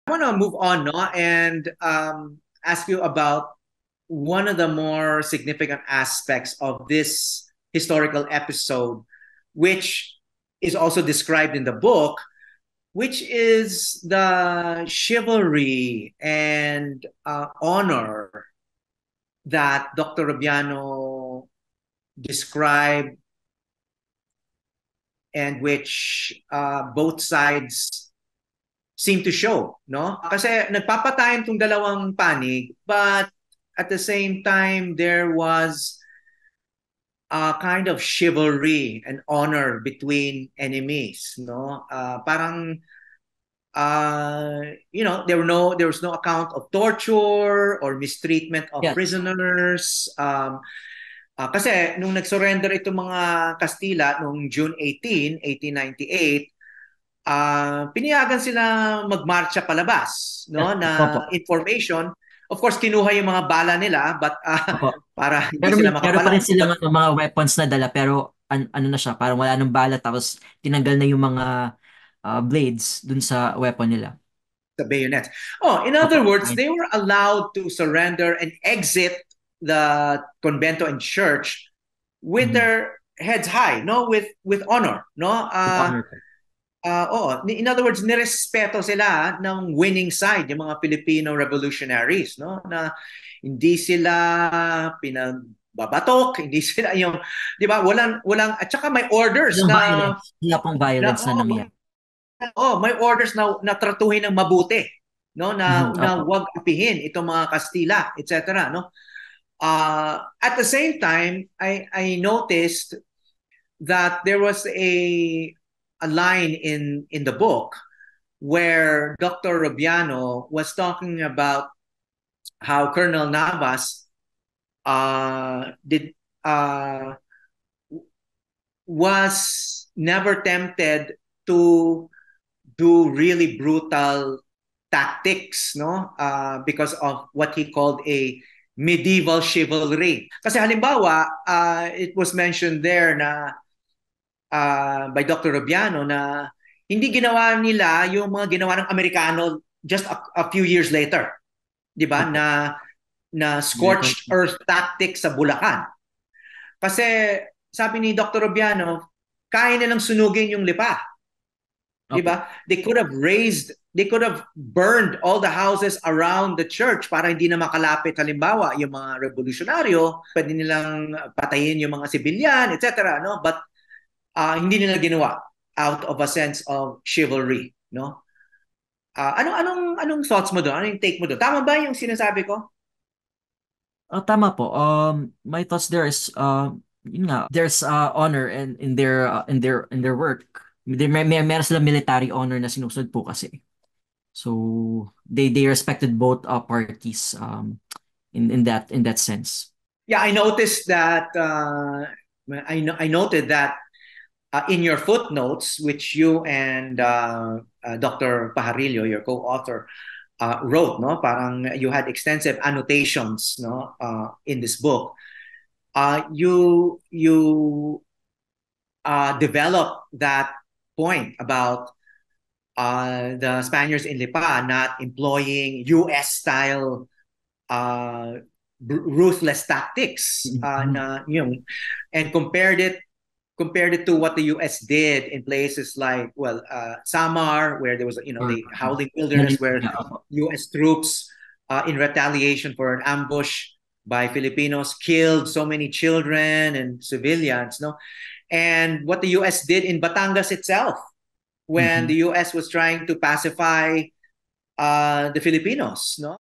I want to move on, no, and ask you about one of the more significant aspects of this historical episode, which is also described in the book, which is the chivalry and honor that Dr. Rubiano described, and which both sides seem to show, no? Kasi nagpapatayan tong dalawang panig, but at the same time, there was a kind of chivalry and honor between enemies, no? Parang there was no account of torture or mistreatment of Yeah. prisoners. Kasi nung nag-surrender itong mga Kastila noong June 18, 1898, pinayagan sila magmarcha palabas, Yeah. no, Opo. na information. Of course, kinuha yung mga bala nila, but Opo. para hindi Pero sila meron pa rin makapalabas. silang But mga weapons na dala pero ano na siya, parang wala nang bala tapos tinanggal na yung mga blades dun sa weapon nila. the bayonets. Oh, in Opo. other words, Ayun. they were allowed to surrender and exit the convento and church with Mhm. their heads high, no, with honor, no. With honor po. In other words, nirespeto sila ng winning side, yung mga Filipino revolutionaries, no, na hindi sila pinagbabatok, hindi sila yung, di ba, walang at saka may orders Walang na violence. Wala pong violence na oh, nangyari. may orders na tratuhin ng mabuti, no, Mhm. na Opo. wag apihin itong mga Kastila, etc., no. At the same time, I noticed that there was a line in the book where Dr. Rubiano was talking about how Colonel Navas did was never tempted to do really brutal tactics, no, because of what he called a medieval chivalry. Kasi halimbawa, it was mentioned there na by Dr. Rubiano na hindi ginawa nila yung mga ginawa ng Amerikano just a few years later, 'di ba? Opo. Na American. scorched earth tactics sa Bulacan. Kasi sabi ni Dr. Rubiano, kaya nilang sunugin yung lipa, 'di Opo. ba? They could have burned all the houses around the church para hindi na makalapit halimbawa yung mga revolusyonaryo, pwede nilang patayin yung mga sibilyan, etc., no? But hindi nila ginawa out of a sense of chivalry, no? Anong thoughts mo doon? Ano yung take mo doon? Tama ba yung sinasabi ko? Tama po. My thoughts there is, yun nga, there's honor in their in their work. Meron silang military honor na sinusunod po kasi. So they respected both parties in that sense. Yeah, I noticed that. I noted that in your footnotes, which you and Dr. Pajarillo, your co-author, wrote, no? Parang you had extensive annotations, no, in this book. You developed that point about the Spaniards in Lipa not employing U.S. style ruthless tactics, Mhm. and compared it to what the U.S. did in places like, well, Samar, where there was, Or the howling wilderness, where yeah, opo. U.S. troops, in retaliation for an ambush by Filipinos, killed so many children and civilians, no? And what the U.S. did in Batangas itself, when Mhm. the U.S. was trying to pacify the Filipinos, no?